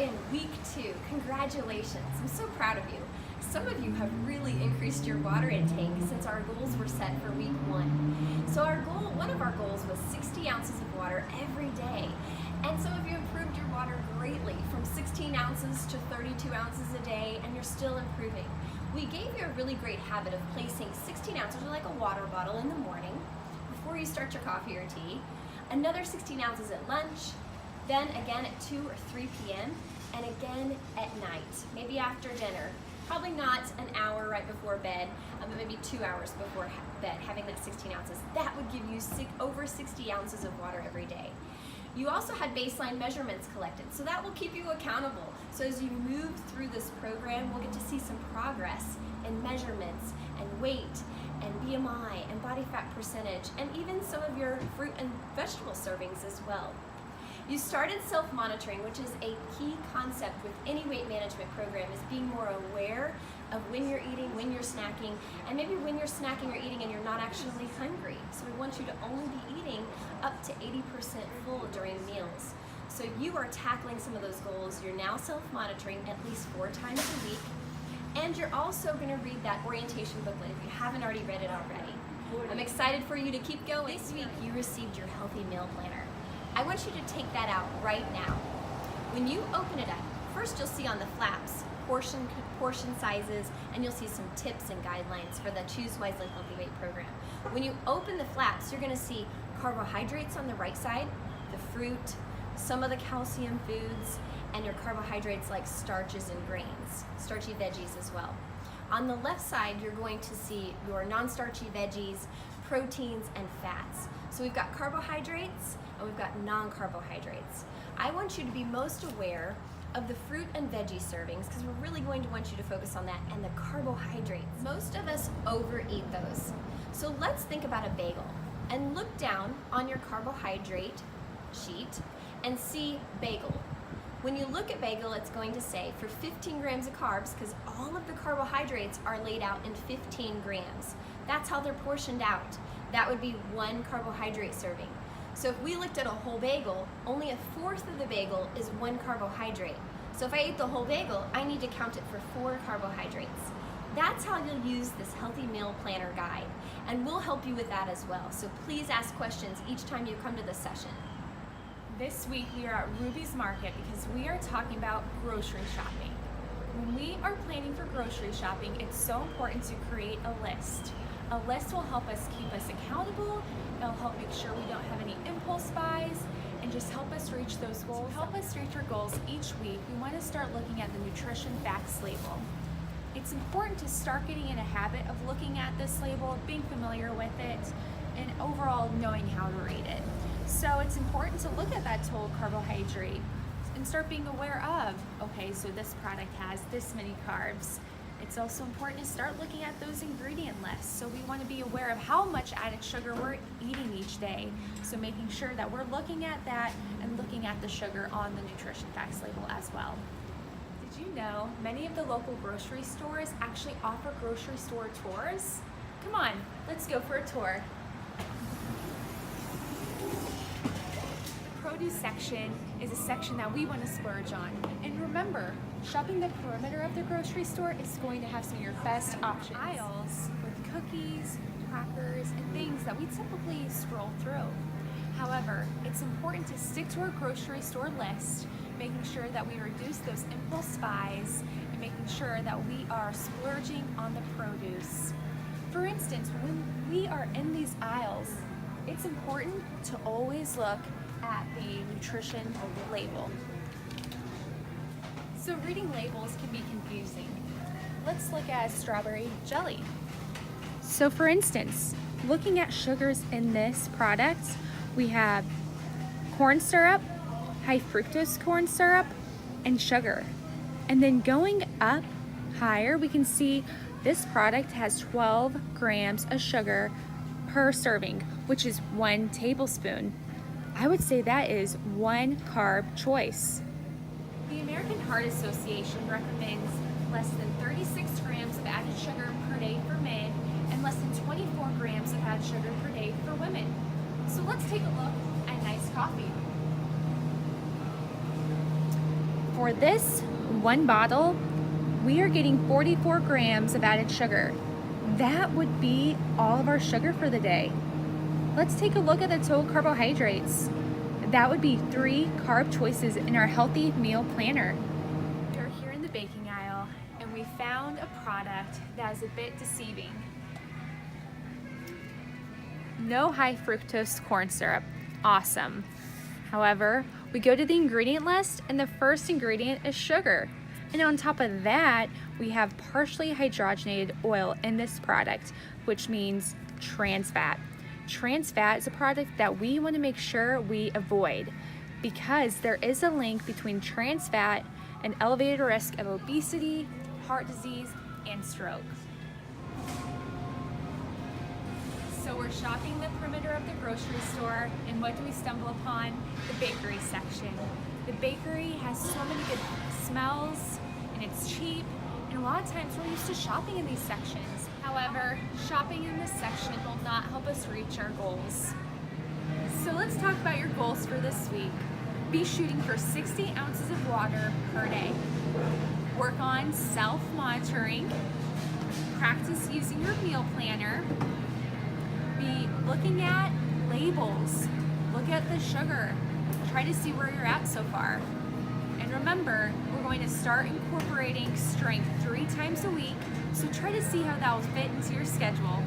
in week 2. Congratulations. I'm so proud of you. Some of you have really increased your water intake since our goals were set for week 1. So one of our goals was 60 ounces of water every day. And some of you improved your water greatly from 16 ounces to 32 ounces a day, and you're still improving. We gave you a really great habit of placing 16 ounces, or like a water bottle, in the morning before you start your coffee or tea, another 16 ounces at lunch, then again at 2 or 3 p.m., and again at night, maybe after dinner. Probably not an hour right before bed, but maybe 2 hours before bed, having that 16 ounces. That would give you over 60 ounces of water every day. You also had baseline measurements collected, so that will keep you accountable. So as you move through this program, we'll get to see some progress in measurements and weight and BMI and body fat percentage, and even some of your fruit and vegetable servings as well. You started self-monitoring, which is a key concept with any weight management program, is being more aware of when you're eating, when you're snacking, and maybe when you're snacking or eating and you're not actually hungry. So we want you to only be eating up to 80% full during meals. So you are tackling some of those goals. You're now self-monitoring at least 4 times a week, and you're also going to read that orientation booklet if you haven't already read it already. I'm excited for you to keep going. This week you received your healthy meal planner. I want you to take that out right now. When you open it up, first you'll see on the flaps portion sizes, and you'll see some tips and guidelines for the Choose Wisely Healthy Weight program. When you open the flaps, you're going to see carbohydrates on the right side, the fruit, some of the calcium foods, and your carbohydrates like starches and grains, starchy veggies as well. On the left side, you're going to see your non-starchy veggies, proteins, and fats. So we've got carbohydrates and we've got non-carbohydrates. I want you to be most aware of the fruit and veggie servings, because we're really going to want you to focus on that, and the carbohydrates. Most of us overeat those. So let's think about a bagel and look down on your carbohydrate sheet and see bagel. When you look at bagel, it's going to say for 15 grams of carbs, because all of the carbohydrates are laid out in 15 grams. That's how they're portioned out. That would be 1 carbohydrate serving. So if we looked at a whole bagel, only 1/4 of the bagel is 1 carbohydrate. So if I ate the whole bagel, I need to count it for 4 carbohydrates. That's how you'll use this healthy meal planner guide, and we'll help you with that as well. So please ask questions each time you come to the session. This week we are at Ruby's Market because we are talking about grocery shopping. When we are planning for grocery shopping, it's so important to create a list. A list will help us keep us accountable. It'll help make sure we don't have any impulse buys, and just help us reach those goals. To help us reach our goals each week, we want to start looking at the nutrition facts label. It's important to start getting in a habit of looking at this label, being familiar with it, and overall knowing how to read it. So it's important to look at that total carbohydrate and start being aware of, okay, so this product has this many carbs. It's also important to start looking at those ingredient lists. So we want to be aware of how much added sugar we're eating each day. So making sure that we're looking at that and looking at the sugar on the nutrition facts label as well. Did you know many of the local grocery stores actually offer grocery store tours? Come on, let's go for a tour. Produce section is a section that we want to splurge on. And remember, shopping the perimeter of the grocery store is going to have some of your best options. Aisles with cookies, crackers, and things that we typically scroll through. However, it's important to stick to our grocery store list, making sure that we reduce those impulse buys and making sure that we are splurging on the produce. For instance, when we are in these aisles, it's important to always look at the nutrition label. So reading labels can be confusing. Let's look at strawberry jelly. So for instance, looking at sugars in this product, we have corn syrup, high fructose corn syrup, and sugar. And then going up higher, we can see this product has 12 grams of sugar per serving, which is 1 tablespoon. I would say that is 1 carb choice. The American Heart Association recommends less than 36 grams of added sugar per day for men and less than 24 grams of added sugar per day for women. So let's take a look at nice coffee. for this one bottle, we are getting 44 grams of added sugar. That would be all of our sugar for the day. Let's take a look at the total carbohydrates. That would be 3 carb choices in our healthy meal planner. We're here in the baking aisle and we found a product that is a bit deceiving. No high fructose corn syrup. Awesome. However, we go to the ingredient list and the first ingredient is sugar. And on top of that, we have partially hydrogenated oil in this product, which means trans fat. Trans fat is a product that we want to make sure we avoid because there is a link between trans fat and elevated risk of obesity, heart disease, and stroke. So we're shopping the perimeter of the grocery store, and what do we stumble upon? The bakery section. The bakery has so many good smells, and it's cheap, and a lot of times we're used to shopping in these sections. However, shopping in this section will not help us reach our goals. So let's talk about your goals for this week. Be shooting for 60 ounces of water per day. Work on self-monitoring. Practice using your meal planner. Be looking at labels. Look at the sugar. Try to see where you're at so far. And remember, we're going to start incorporating strength 3 times a week, so try to see how that will fit into your schedule.